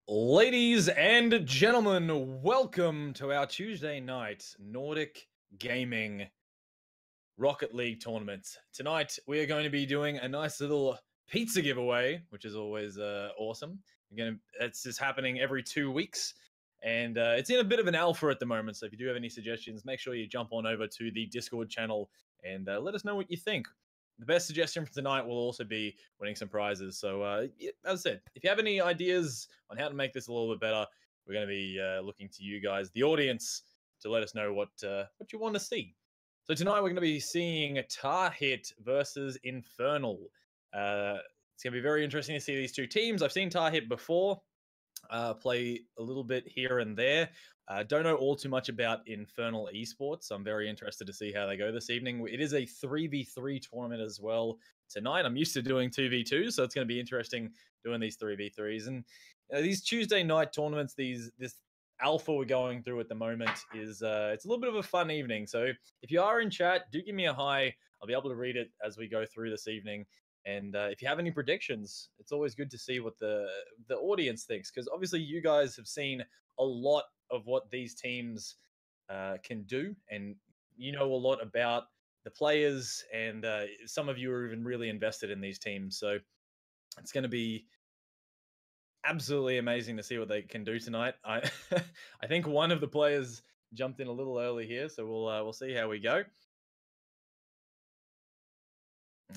Ladies and gentlemen, welcome to our Tuesday night Nordic Gaming Rocket League tournament. Tonight, we are going to be doing a nice little pizza giveaway, which is always awesome. It's just happening every 2 weeks, and it's in a bit of an alpha at the moment. So if you do have any suggestions, make sure you jump on over to the Discord channel and let us know what you think. The best suggestion for tonight will also be winning some prizes. So, as I said, if you have any ideas on how to make this a little bit better, we're going to be looking to you guys, the audience, to let us know what you want to see. So tonight we're going to be seeing Tarhit versus Infernal. It's going to be very interesting to see these two teams. I've seen Tarhit before play a little bit here and there. Don't know all too much about Infernal Esports, so I'm very interested to see how they go this evening. It is a 3v3 tournament as well tonight. I'm used to doing 2v2, so it's going to be interesting doing these 3v3s. And these Tuesday night tournaments, this alpha we're going through at the moment is it's a little bit of a fun evening. So if you are in chat, do give me a hi. I'll be able to read it as we go through this evening. And if you have any predictions, it's always good to see what the audience thinks, because obviously you guys have seen a lot of what these teams can do, and you know a lot about the players, and some of you are even really invested in these teams. So it's going to be absolutely amazing to see what they can do tonight. I I think one of the players jumped in a little early here, so we'll see how we go.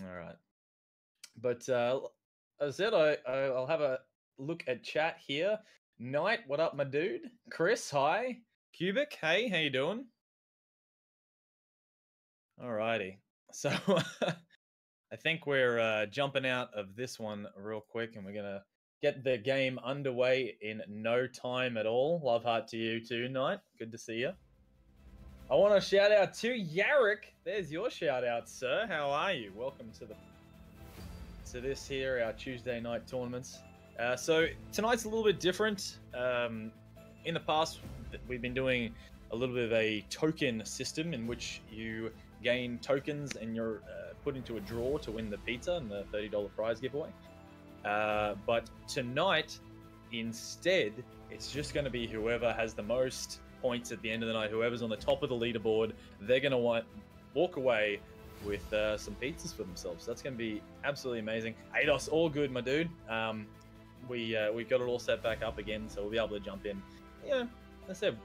All right. But as I said, I'll have a look at chat here. Knight, what up, my dude? Chris, hi. Cubic, hey, how you doing? Alrighty. So I think we're jumping out of this one real quick, and we're gonna get the game underway in no time at all. Love heart to you too, Knight. Good to see you. I want to shout out to Yarrick. There's your shout out, sir. How are you? Welcome to this here, our Tuesday night tournaments. So tonight's a little bit different. In the past, we've been doing a little bit of a token system in which you gain tokens and you're put into a draw to win the pizza and the $30 prize giveaway. But tonight, instead, it's just going to be whoever has the most points at the end of the night, whoever's on the top of the leaderboard, they're going to walk away with some pizzas for themselves. So that's going to be absolutely amazing. Ados, all good, my dude. We got it all set back up again, so we'll be able to jump in. Yeah, as I said,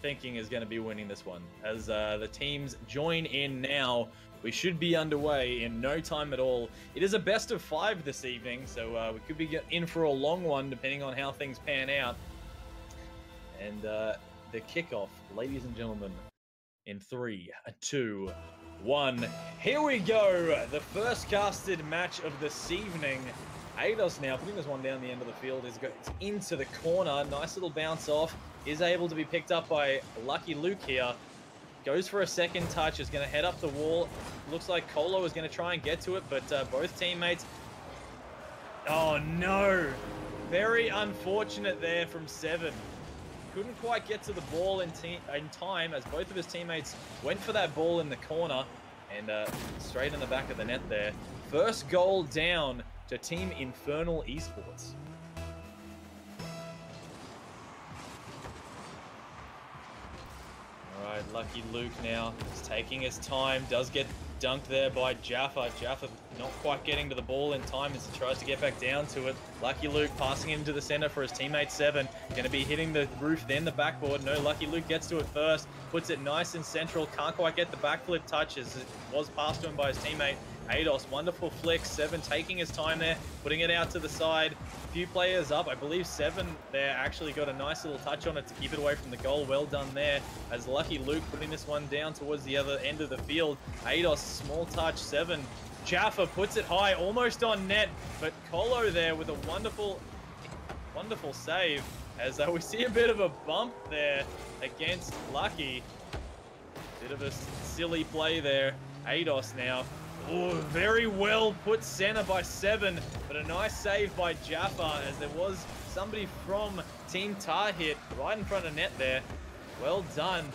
thinking is going to be winning this one. As the teams join in now, we should be underway in no time at all. It is a best of 5 this evening, so we could be in for a long one depending on how things pan out. And the kickoff, ladies and gentlemen, in 3, 2, 1. Here we go. The first casted match of this evening. Ados now putting this one down the end of the field. It's into the corner. Nice little bounce off. Is able to be picked up by Lucky Luke here. Goes for a second touch. Is going to head up the wall. Looks like Colo is going to try and get to it, but both teammates... Oh, no. Very unfortunate there from Seven. Couldn't quite get to the ball in time as both of his teammates went for that ball in the corner and straight in the back of the net there. First goal down to Team Infernal Esports. All right, Lucky Luke now is taking his time, does get dunked there by Jaffa. Jaffa not quite getting to the ball in time as he tries to get back down to it. Lucky Luke passing it into the center for his teammate Seven. Going to be hitting the roof, then the backboard. No, Lucky Luke gets to it first. Puts it nice and central. Can't quite get the backflip touch as it was passed to him by his teammate Ados. Wonderful flick. Seven taking his time there, putting it out to the side. Few players up. I believe Seven there actually got a nice little touch on it to keep it away from the goal. Well done there as Lucky Luke putting this one down towards the other end of the field. Ados, small touch. Seven. Jaffa puts it high, almost on net, but Colo there with a wonderful save as we see a bit of a bump there against Lucky. Bit of a silly play there Ados now. Oh, very well put center by 7, but a nice save by Jaffa as there was somebody from Team Tarhit right in front of net there. Well done.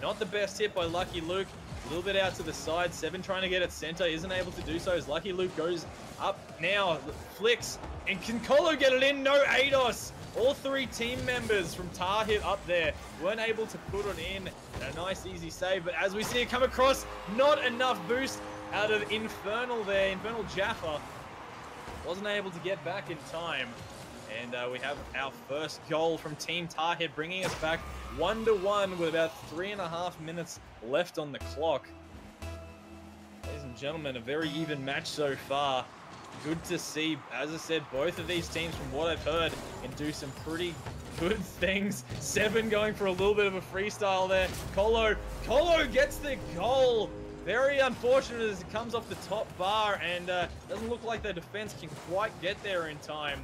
Not the best hit by Lucky Luke. A little bit out to the side. 7 trying to get at center. Isn't able to do so as Lucky Luke goes up now. Flicks. And can Colo get it in? No, Ados. All 3 team members from Tarhit up there weren't able to put it in. A nice easy save. But as we see it come across, not enough boost out of Infernal there. Infernal Jaffa wasn't able to get back in time. And we have our first goal from Team Tarhit, bringing us back 1-1 with about 3.5 minutes left on the clock. Ladies and gentlemen, a very even match so far. Good to see. As I said, both of these teams, from what I've heard, can do some pretty good things. 7 going for a little bit of a freestyle there. Colo gets the goal. Very unfortunate as it comes off the top bar, and doesn't look like the defense can quite get there in time.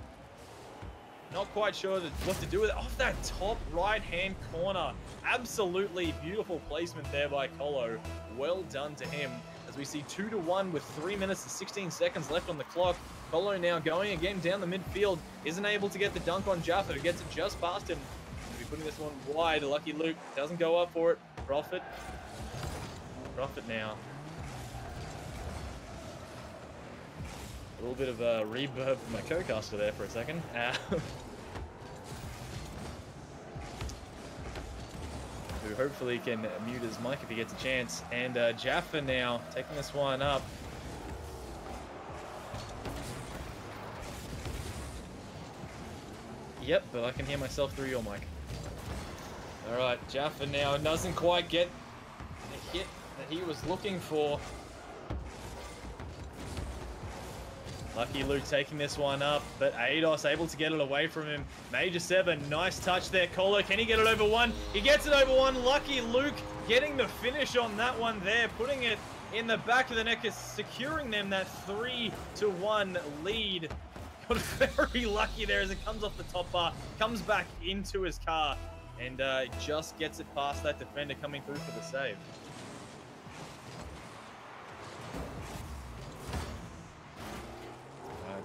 Not quite sure what to do with it. Off that top right-hand corner. Absolutely beautiful placement there by Colo. Well done to him. As we see 2-1 with 3 minutes and 16 seconds left on the clock. Colo now going again down the midfield. Isn't able to get the dunk on Jaffa, who gets it just past him. He'll be putting this one wide. Lucky Luke doesn't go up for it. Prophet now. A little bit of a reverb from my co-caster there for a second. Who hopefully can mute his mic if he gets a chance. And Jaffa now taking this one up. Yep, but I can hear myself through your mic. All right, Jaffa now doesn't quite get the hit that he was looking for. Lucky Luke taking this one up, but Ados able to get it away from him. Major 7, nice touch there. Colo, can he get it over 1? He gets it over 1. Lucky Luke getting the finish on that one there, putting it in the back of the net, securing them that 3-1 lead. Got very lucky there as it comes off the top bar, comes back into his car, and just gets it past that defender coming through for the save.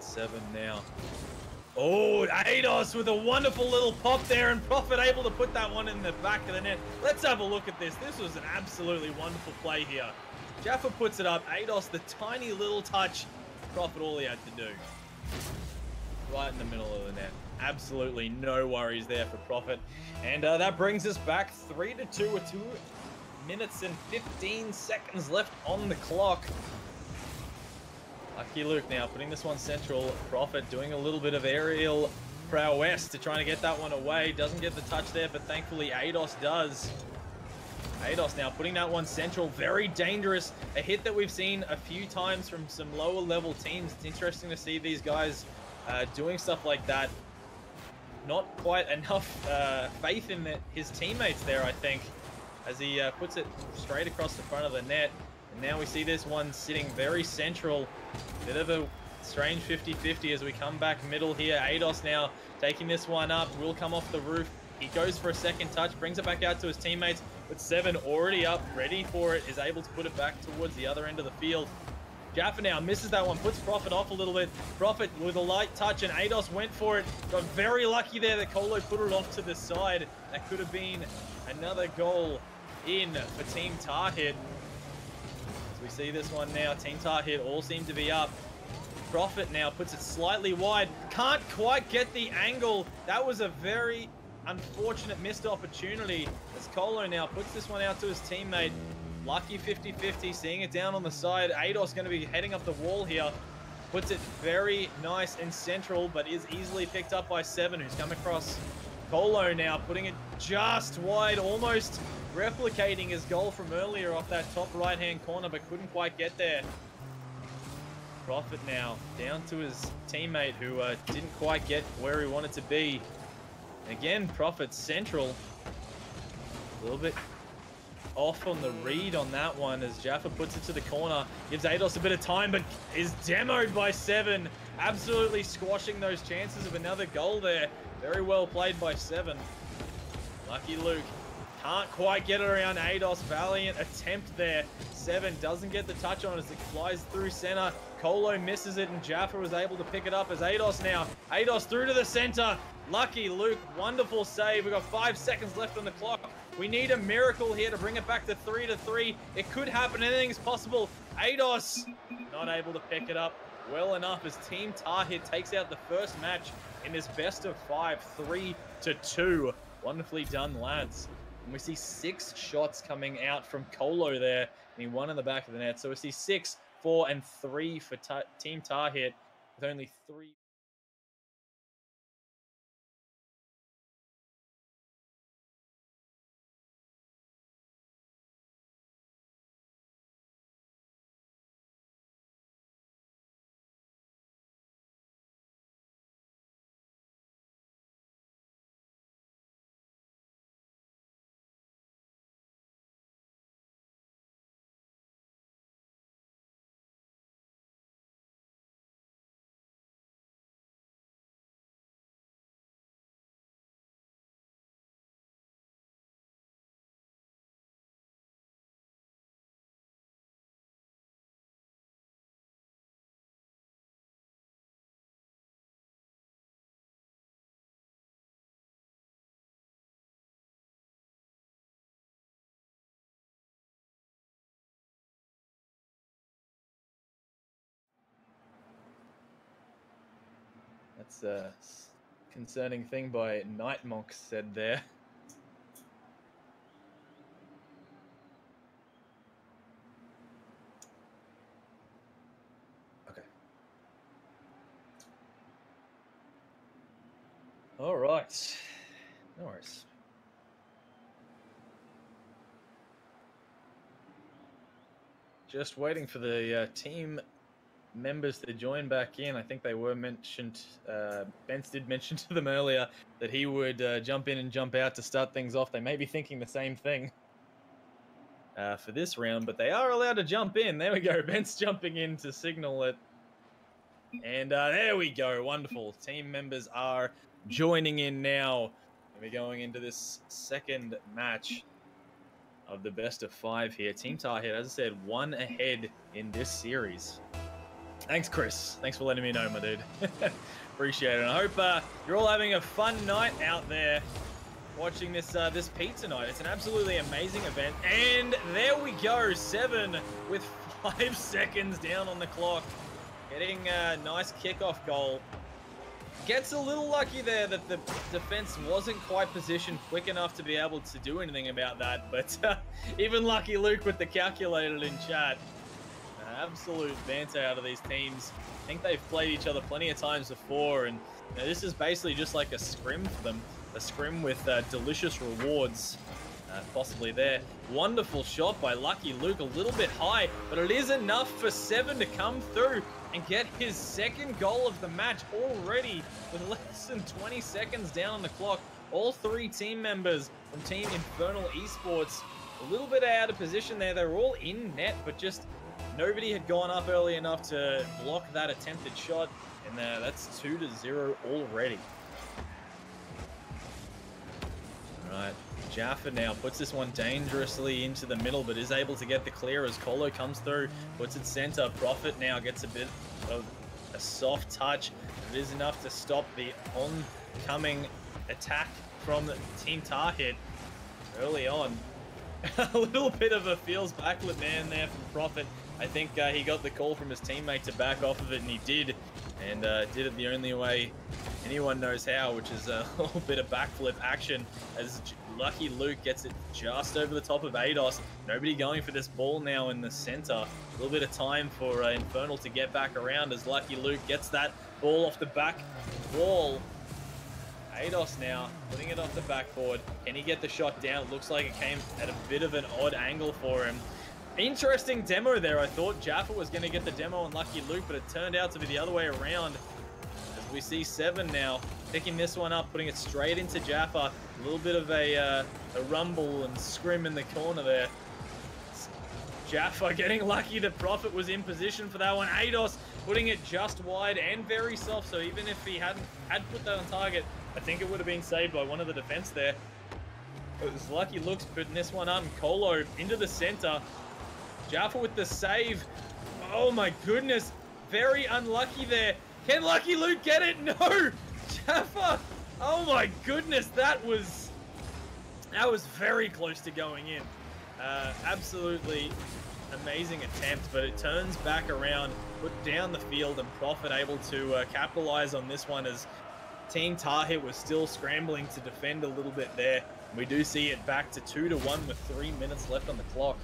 7 now. Oh, Ados with a wonderful little pop there, and Prophet able to put that one in the back of the net. Let's have a look at this. This was an absolutely wonderful play here. Jaffa puts it up. Ados, the tiny little touch. Prophet, all he had to do. Right in the middle of the net. Absolutely no worries there for Prophet. And that brings us back 3-2 with 2 minutes and 15 seconds left on the clock. Lucky Luke now putting this one central. Prophet doing a little bit of aerial prowess to try to get that one away. Doesn't get the touch there, but thankfully Ados does. Ados now putting that one central. Very dangerous. A hit that we've seen a few times from some lower level teams. It's interesting to see these guys doing stuff like that. Not quite enough faith in his teammates there, I think, as he puts it straight across the front of the net. And now we see this one sitting very central. Bit of a strange 50-50 as we come back middle here. Ados now taking this one up. Will come off the roof. He goes for a second touch, brings it back out to his teammates. But 7 already up, ready for it, is able to put it back towards the other end of the field. Jaffa now misses that one, puts Prophet off a little bit. Prophet with a light touch, and Ados went for it. Got very lucky there that Colo put it off to the side. That could have been another goal in for Team Tarhit. We see this one now. Team Tarhit all seem to be up. Prophet now puts it slightly wide. Can't quite get the angle. That was a very unfortunate missed opportunity. As Colo now puts this one out to his teammate. Lucky 50-50, seeing it down on the side. Ados going to be heading up the wall here. Puts it very nice and central, but is easily picked up by 7, who's come across. Colo now putting it just wide, almost replicating his goal from earlier off that top right-hand corner, but couldn't quite get there. Prophet now down to his teammate who didn't quite get where he wanted to be. Again, Prophet central. A little bit off on the read on that one as Jaffa puts it to the corner. Gives Ados a bit of time, but is demoed by 7. Absolutely squashing those chances of another goal there. Very well played by 7. Lucky Luke can't quite get it around Ados. Valiant attempt there. Seven doesn't get the touch on as it flies through center. Colo misses it, and Jaffa was able to pick it up as Eidos now. Eidos through to the center. Lucky Luke, wonderful save. We've got 5 seconds left on the clock. We need a miracle here to bring it back to 3-3. It could happen. Anything's possible. Eidos not able to pick it up well enough as Team Tarhit takes out the first match in this best of 5, 3-2. Wonderfully done, lads. And we see 6 shots coming out from Colo there, and he won in the back of the net. So we see 6, 4, and 3 for Team Tarhit with only 3. That's a concerning thing by Night Monk said there. Okay. All right. No worries. Just waiting for the team members to join back in. I think they were mentioned. Bence did mention to them earlier that he would jump in and jump out to start things off. They may be thinking the same thing for this round, but they are allowed to jump in. There we go. Bence jumping in to signal it. And there we go. Wonderful. Team members are joining in now. And we're going into this second match of the best of 5 here. Team Tarhit, as I said, 1 ahead in this series. Thanks, Chris. Thanks for letting me know, my dude. Appreciate it. And I hope you're all having a fun night out there watching this this pizza night. It's an absolutely amazing event. And there we go. 7 with 5 seconds down on the clock. Getting a nice kickoff goal. Gets a little lucky there that the defense wasn't quite positioned quick enough to be able to do anything about that. But even Lucky Luke with the calculated in chat. Absolute banter out of these teams. I think they've played each other plenty of times before, and you know, this is basically just like a scrim for them. A scrim with delicious rewards possibly there. Wonderful shot by Lucky Luke, a little bit high, but it is enough for 7 to come through and get his second goal of the match already with less than 20 seconds down on the clock. All 3 team members from Team Infernal Esports a little bit out of position there. They were all in net, but just nobody had gone up early enough to block that attempted shot, and that's 2-0 already. All right, Jaffa now puts this one dangerously into the middle, but is able to get the clear as Colo comes through, puts it center. Prophet now gets a bit of a soft touch. It is enough to stop the oncoming attack from Team Tarhit early on. A little bit of a feels backward man there from Prophet. I think he got the call from his teammate to back off of it, and he did. And did it the only way anyone knows how, which is a little bit of backflip action as Lucky Luke gets it just over the top of Eidos. Nobody going for this ball now in the center. A little bit of time for Infernal to get back around as Lucky Luke gets that ball off the back wall. Eidos now putting it off the backboard. Can he get the shot down? It looks like it came at a bit of an odd angle for him. Interesting demo there. I thought Jaffa was going to get the demo on Lucky Luke, but it turned out to be the other way around. As we see 7 now picking this one up, putting it straight into Jaffa. A little bit of a rumble and scrim in the corner there. Jaffa getting lucky that Prophet was in position for that one. Eidos putting it just wide and very soft, so even if he had put that on target, I think it would have been saved by one of the defense there. It was Lucky Luke's putting this one up, and Colo into the center. Jaffa with the save. Oh my goodness. Very unlucky there. Can Lucky Luke get it? No! Jaffa! Oh my goodness, that was very close to going in. Absolutely amazing attempt, but it turns back around, put down the field, and Prophet able to capitalize on this one as Team Tarhit was still scrambling to defend a little bit there. We do see it back to 2-1 with 3 minutes left on the clock.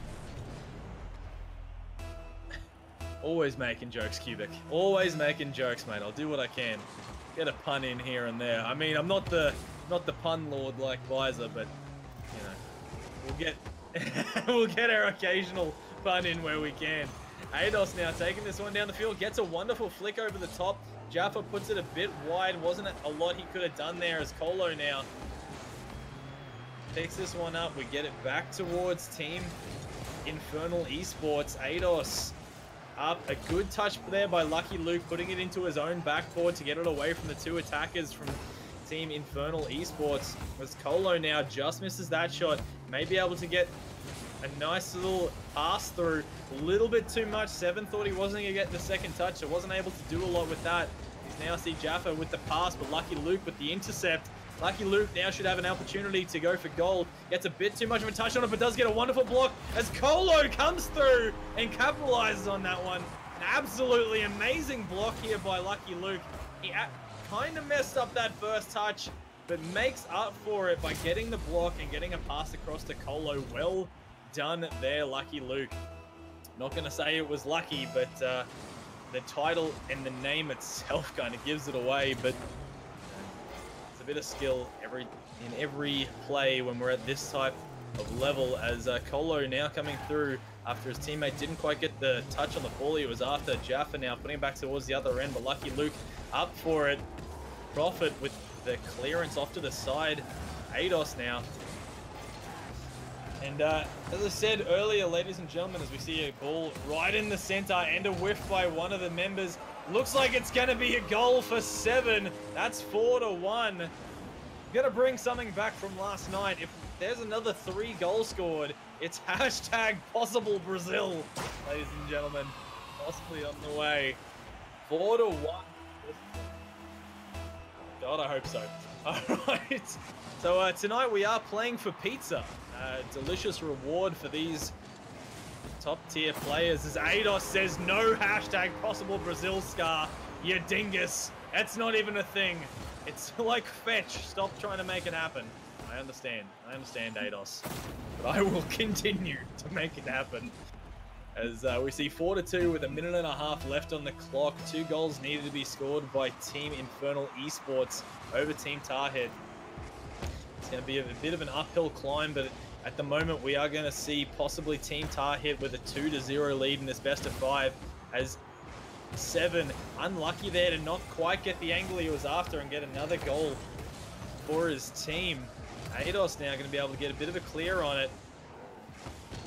Always making jokes, Cubic. Always making jokes, mate. I'll do what I can. Get a pun in here and there. I mean, I'm not the pun lord like Visor, but you know, we'll get we'll get our occasional pun in where we can. Eidos now taking this one down the field, gets a wonderful flick over the top. Jaffa puts it a bit wide. Wasn't a lot he could have done there as Colo now picks this one up. We get it back towards Team Infernal Esports. Eidos up. A good touch there by Lucky Luke, putting it into his own backboard to get it away from the two attackers from Team Infernal Esports. As Colo now just misses that shot. May be able to get a nice little pass through. A little bit too much. Seven thought he wasn't going to get the second touch, so wasn't able to do a lot with that. He's now see Jaffa with the pass, but Lucky Luke with the intercept. Lucky Luke now should have an opportunity to go for goal. Gets a bit too much of a touch on it, but does get a wonderful block as Colo comes through and capitalizes on that one. An absolutely amazing block here by Lucky Luke. He kind of messed up that first touch, but makes up for it by getting the block and getting a pass across to Colo. Well done there, Lucky Luke. Not going to say it was lucky, but the title and the name itself kind of gives it away, but it's a bit of skill in every play when we're at this type of level, as Colo now coming through after his teammate didn't quite get the touch on the ball. It was after Jaffa now putting it back towards the other end, but Lucky Luke up for it. Prophet with the clearance off to the side. Eidos now. And as I said earlier, ladies and gentlemen, as we see a ball right in the center and a whiff by one of the members, looks like it's going to be a goal for 7. That's 4-1. Going to bring something back from last night. If there's another 3 goals scored, it's hashtag possible Brazil, ladies and gentlemen. Possibly on the way. 4-1. God, I hope so. All right. So tonight we are playing for pizza. Delicious reward for these top tier players. As Eidos says, no hashtag possible Brazil scar, you dingus. That's not even a thing. It's like Fetch. Stop trying to make it happen. I understand, Eidos. But I will continue to make it happen. As we see 4-2 with 1.5 minutes left on the clock. 2 goals needed to be scored by Team Infernal Esports over Team Tarhit. It's going to be a bit of an uphill climb, but at the moment we are going to see possibly Team Tarhit with a 2-0 lead in this best of 5, as 7 unlucky there to not quite get the angle he was after and get another goal for his team. Eidos now going to be able to get a bit of a clear on it.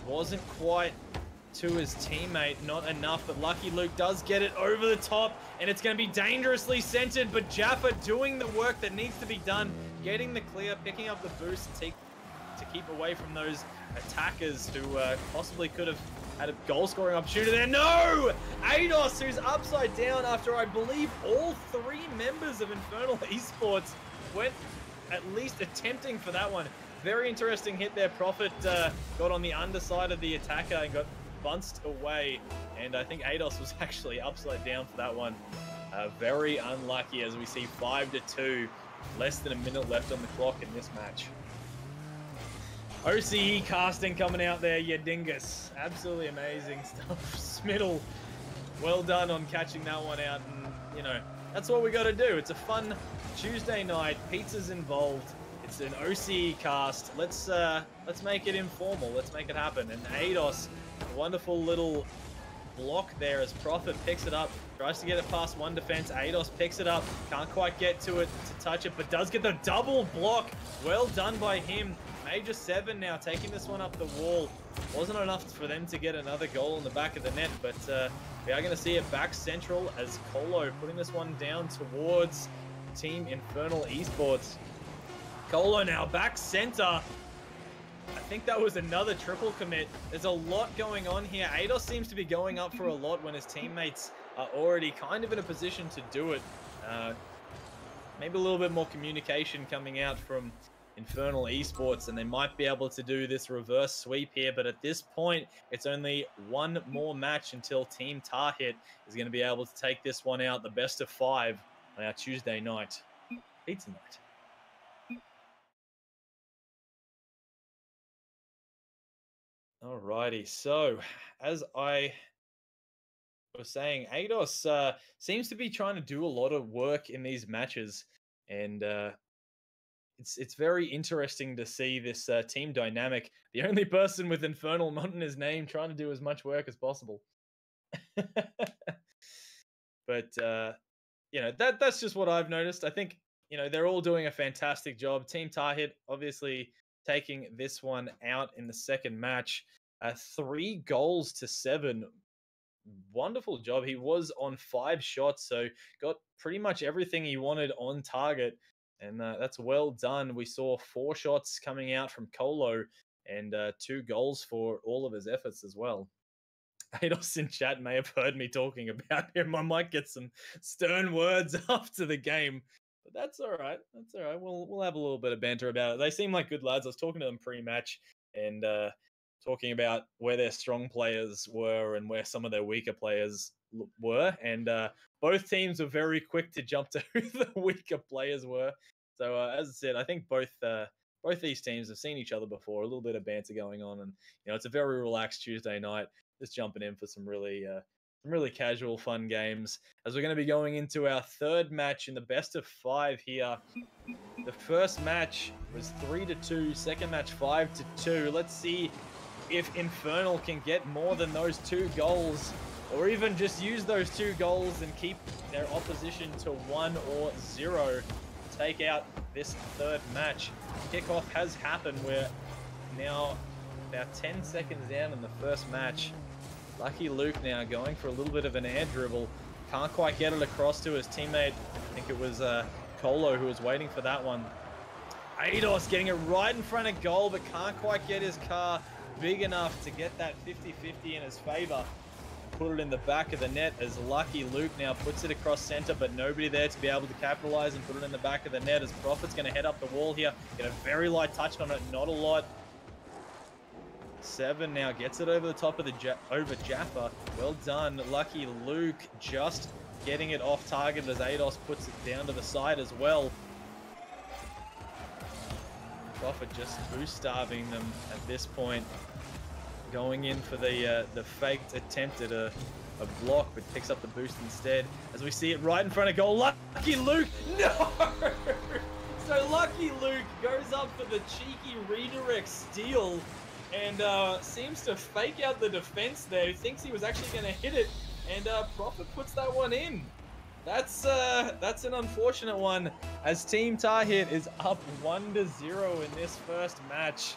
Wasn't quite to his teammate, not enough, but Lucky Luke does get it over the top, and it's going to be dangerously centered, but Jaffa doing the work that needs to be done, getting the clear, picking up the boost to keep away from those attackers who possibly could have had a goal-scoring opportunity there. No! Eidos, who's upside down after I believe all 3 members of Infernal Esports went at least attempting for that one. Very interesting hit there. Prophet got on the underside of the attacker and got bunched away, and I think Eidos was actually upside down for that one. Very unlucky, as we see 5-2, less than a minute left on the clock in this match. OCE casting coming out there, you dingus. Absolutely amazing stuff. Smiddle, well done on catching that one out, and you know, that's what we got to do. It's a fun Tuesday night, pizza's involved. It's an OCE cast. Let's make it informal. Let's make it happen. And Eidos, a wonderful little block there as Prophet picks it up, tries to get it past one defense. Eidos picks it up, can't quite get to it to touch it, but does get the double block. Well done by him. Major 7 now taking this one up the wall. Wasn't enough for them to get another goal in the back of the net, but we are going to see it back central as Colo putting this one down towards Team Infernal Esports. Colo now back center. I think that was another triple commit. There's a lot going on here. Eidos seems to be going up for a lot when his teammates are already kind of in a position to do it. Maybe a little bit more communication coming out from Infernal Esports, and they might be able to do this reverse sweep here. But at this point, it's only one more match until Team Tarhit is going to be able to take this one out. The best of 5 on our Tuesday night pizza night. Alrighty, so as I was saying, Eidos seems to be trying to do a lot of work in these matches, and it's very interesting to see this team dynamic. The only person with Infernal not in his name trying to do as much work as possible. But you know, that's just what I've noticed. I think, you know, they're all doing a fantastic job. Team Tarhit obviously taking this one out in the second match. 3 goals to 7. Wonderful job. He was on 5 shots, so got pretty much everything he wanted on target, and that's well done. We saw 4 shots coming out from Colo and 2 goals for all of his efforts as well. Eidos in chat may have heard me talking about him. I might get some stern words after the game, but that's all right. That's all right. We'll have a little bit of banter about it. They seem like good lads. I was talking to them pre-match and talking about where their strong players were and where some of their weaker players were, and both teams were very quick to jump to who the weaker players were. So as I said, I think both these teams have seen each other before. A little bit of banter going on, and you know, it's a very relaxed Tuesday night. Just jumping in for some really casual, fun games, as we're going to be going into our third match in the best of 5 here. The first match was 3-2, second match 5-2. Let's see if Infernal can get more than those 2 goals, or even just use those 2 goals and keep their opposition to 1 or 0 to take out this third match. Kickoff has happened. We're now about 10 seconds down in the first match. Lucky Luke now going for a little bit of an air dribble. Can't quite get it across to his teammate. I think it was Colo who was waiting for that one. Eidos getting it right in front of goal, but can't quite get his car big enough to get that 50-50 in his favor. Put it in the back of the net as Lucky Luke now puts it across center, but nobody there to be able to capitalize and put it in the back of the net, as Prophet's going to head up the wall here. Get a very light touch on it, not a lot. 7 now gets it over the top of the over Jaffa. Well done, Lucky Luke, just getting it off target as Eidos puts it down to the side as well. Prophet just boost starving them at this point, going in for the faked attempt at a block, but picks up the boost instead. As we see it right in front of goal, Lucky Luke, no! So Lucky Luke goes up for the cheeky redirect steal, and seems to fake out the defense there. He thinks he was actually going to hit it, and Prophet puts that one in. That's an unfortunate one, as Team Tarhit is up 1-0 in this first match.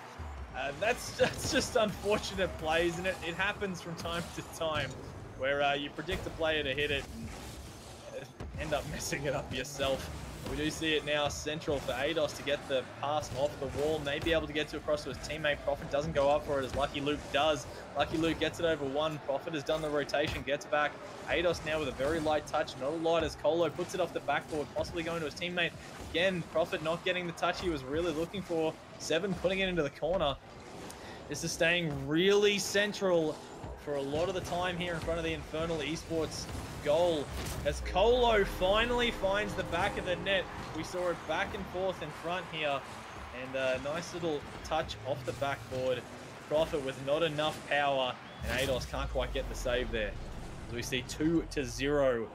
That's just unfortunate plays, and it happens from time to time, where you predict a player to hit it and end up messing it up yourself. We do see it now central for Eidos to get the pass off the wall, may be able to get to across to his teammate. Prophet doesn't go up for it as Lucky Luke does. Lucky Luke gets it over 1. Prophet has done the rotation, gets back. Eidos now with a very light touch, not a lot, as Colo puts it off the backboard, possibly going to his teammate. Again, Prophet not getting the touch he was really looking for. 7 putting it into the corner. This is staying really central for a lot of the time here in front of the Infernal Esports goal, as Colo finally finds the back of the net. We saw it back and forth in front here, and a nice little touch off the backboard. Prophet with not enough power, and Eidos can't quite get the save there. As we see 2-0,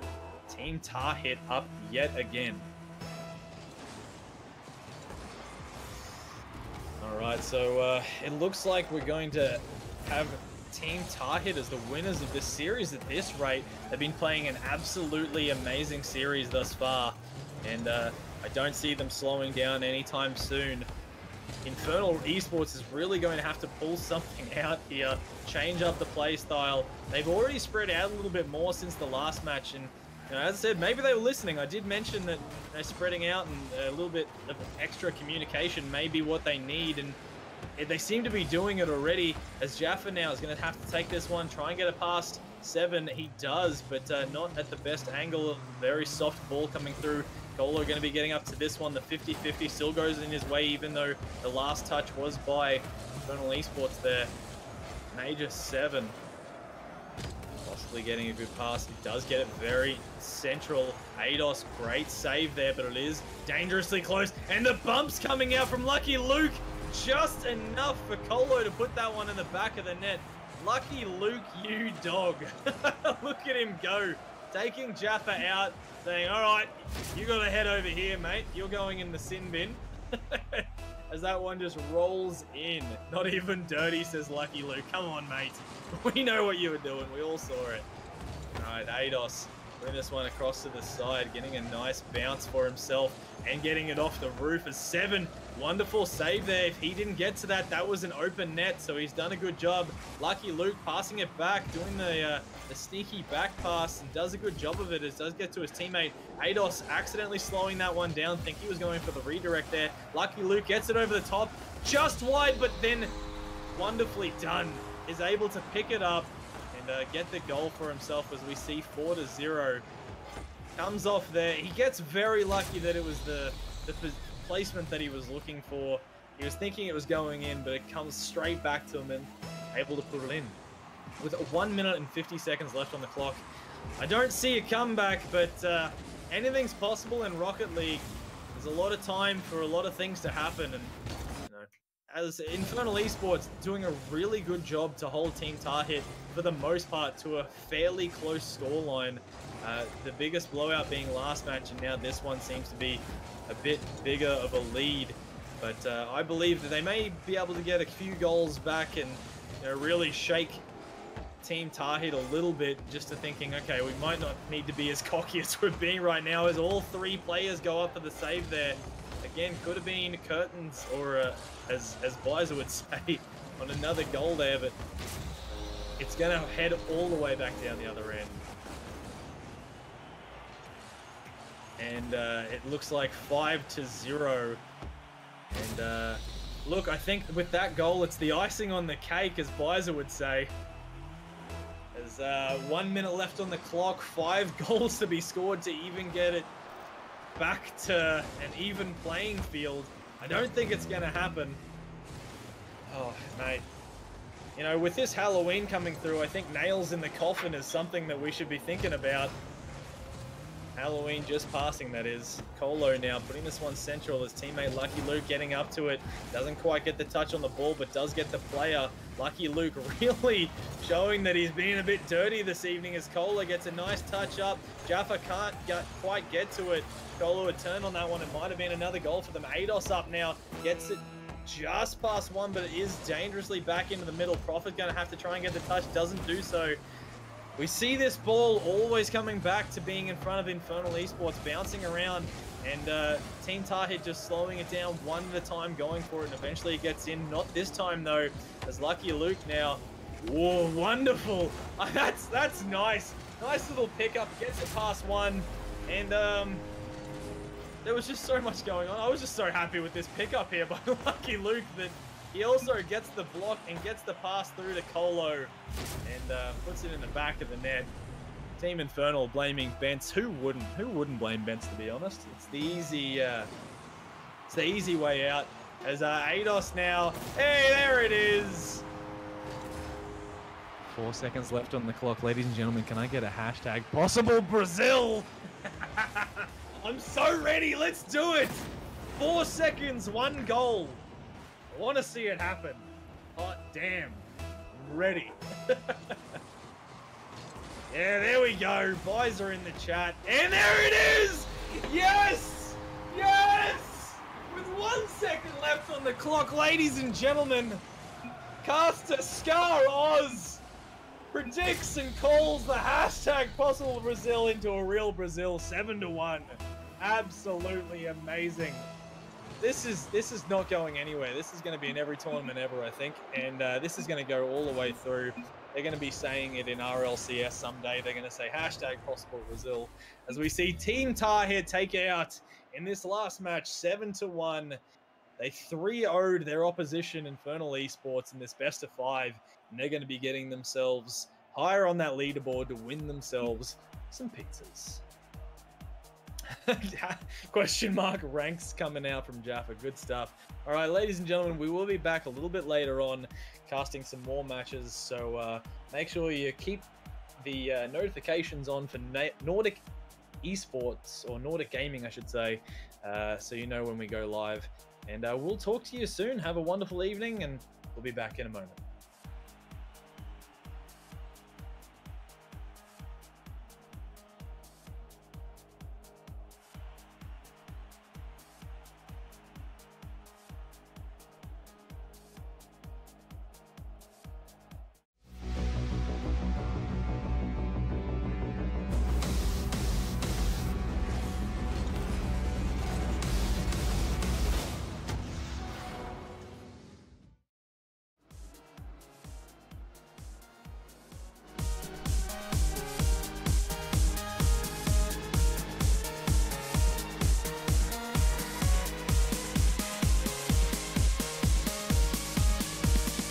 Team Tarhit up yet again. All right, so it looks like we're going to have Team Tarhit as the winners of this series at this rate. They've been playing an absolutely amazing series thus far, and I don't see them slowing down anytime soon. Infernal Esports is really going to have to pull something out here, change up the play style. They've already spread out a little bit more since the last match, and you know, as I said, maybe they were listening. I did mention that they're spreading out, and a little bit of extra communication may be what they need, and they seem to be doing it already, as Jaffa now is going to have to take this one, try and get it past 7. He does, but not at the best angle. Very soft ball coming through. Colo going to be getting up to this one. The 50-50 still goes in his way, even though the last touch was by Infernal Esports there. Major 7. Possibly getting a good pass. He does get it very central. Eidos, great save there, but it is dangerously close. And the bumps coming out from Lucky Luke. Just enough for Colo to put that one in the back of the net. Lucky Luke, you dog. Look at him go. Taking Jaffa out, saying, all right, you got to head over here, mate. You're going in the sin bin. As that one just rolls in. Not even dirty, says Lucky Luke. Come on, mate. We know what you were doing. We all saw it. All right, Eidos putting this one across to the side, getting a nice bounce for himself and getting it off the roof as 7. Wonderful save there. If he didn't get to that, that was an open net, so he's done a good job. Lucky Luke passing it back, doing the sneaky back pass, and does a good job of it. It does get to his teammate. Eidos accidentally slowing that one down. Think he was going for the redirect there. Lucky Luke gets it over the top, just wide, but then wonderfully done. Is able to pick it up and get the goal for himself as we see 4-0. Comes off there. He gets very lucky that it was the placement that he was looking for. He was thinking it was going in, but it comes straight back to him and able to put it in. With 1 minute and 50 seconds left on the clock, I don't see a comeback, but anything's possible in Rocket League. There's a lot of time for a lot of things to happen, and as Infernal Esports doing a really good job to hold Team Tarhit for the most part to a fairly close scoreline. The biggest blowout being last match, and now this one seems to be a bit bigger of a lead. But I believe that they may be able to get a few goals back and really shake Team Tarhit a little bit, just to thinking, okay, we might not need to be as cocky as we're being right now, as all 3 players go up for the save there. Again, could have been curtains, or as Bizer would say, on another goal there, but it's going to head all the way back down the other end. And it looks like 5-0. And look, I think with that goal, it's the icing on the cake, as Bizer would say. There's 1 minute left on the clock, 5 goals to be scored to even get it back to an even playing field. I don't think it's going to happen. Oh, mate. With this Halloween coming through, I think nails in the coffin is something that we should be thinking about. Halloween just passing, that is. Colo now putting this one central. His teammate Lucky Luke getting up to it. Doesn't quite get the touch on the ball, but does get the player. Lucky Luke really showing that he's been a bit dirty this evening, as Colo gets a nice touch up. Jaffa can't quite get to it. Colo would turn on that one. It might have been another goal for them. Eidos up now. Gets it just past 1, but it is dangerously back into the middle. Prophet going to have to try and get the touch. Doesn't do so. We see this ball always coming back to being in front of Infernal Esports, bouncing around, and Team Tarhit just slowing it down one at a time, going for it, and eventually it gets in. Not this time, though, as Lucky Luke now. Whoa, wonderful. That's nice. Nice little pickup, gets it past 1, and there was just so much going on. I was just so happy with this pickup here by Lucky Luke that he also gets the block and gets the pass through to Colo and puts it in the back of the net. Team Infernal blaming Bence. Who wouldn't? Who wouldn't blame Bence, to be honest? It's the easy way out. As Eidos now. Hey, there it is. 4 seconds left on the clock, ladies and gentlemen. Can I get a hashtag possible Brazil? I'm so ready. Let's do it. 4 seconds, 1 goal. I want to see it happen. Hot damn. I'm ready. Yeah, there we go. Bizer in the chat. And there it is! Yes! Yes! With 1 second left on the clock, ladies and gentlemen, Caster Scar Oz predicts and calls the hashtag possible Brazil into a real Brazil, 7-1. Absolutely amazing. This is not going anywhere. This is going to be in every tournament ever, I think, and this is going to go all the way through. They're going to be saying it in RLCS someday. They're going to say hashtag possible Brazil, as we see Team Tarhit take out in this last match 7-1. They 3-0'd their opposition, Infernal Esports, in this best of 5, and they're going to be getting themselves higher on that leaderboard to win themselves some pizzas. Question mark ranks coming out from Jaffa. Good stuff. All right, ladies and gentlemen, we will be back a little bit later on casting some more matches. So make sure you keep the notifications on for Nordic Esports, or Nordic Gaming, I should say, so you know when we go live. And we'll talk to you soon. Have a wonderful evening, and we'll be back in a moment.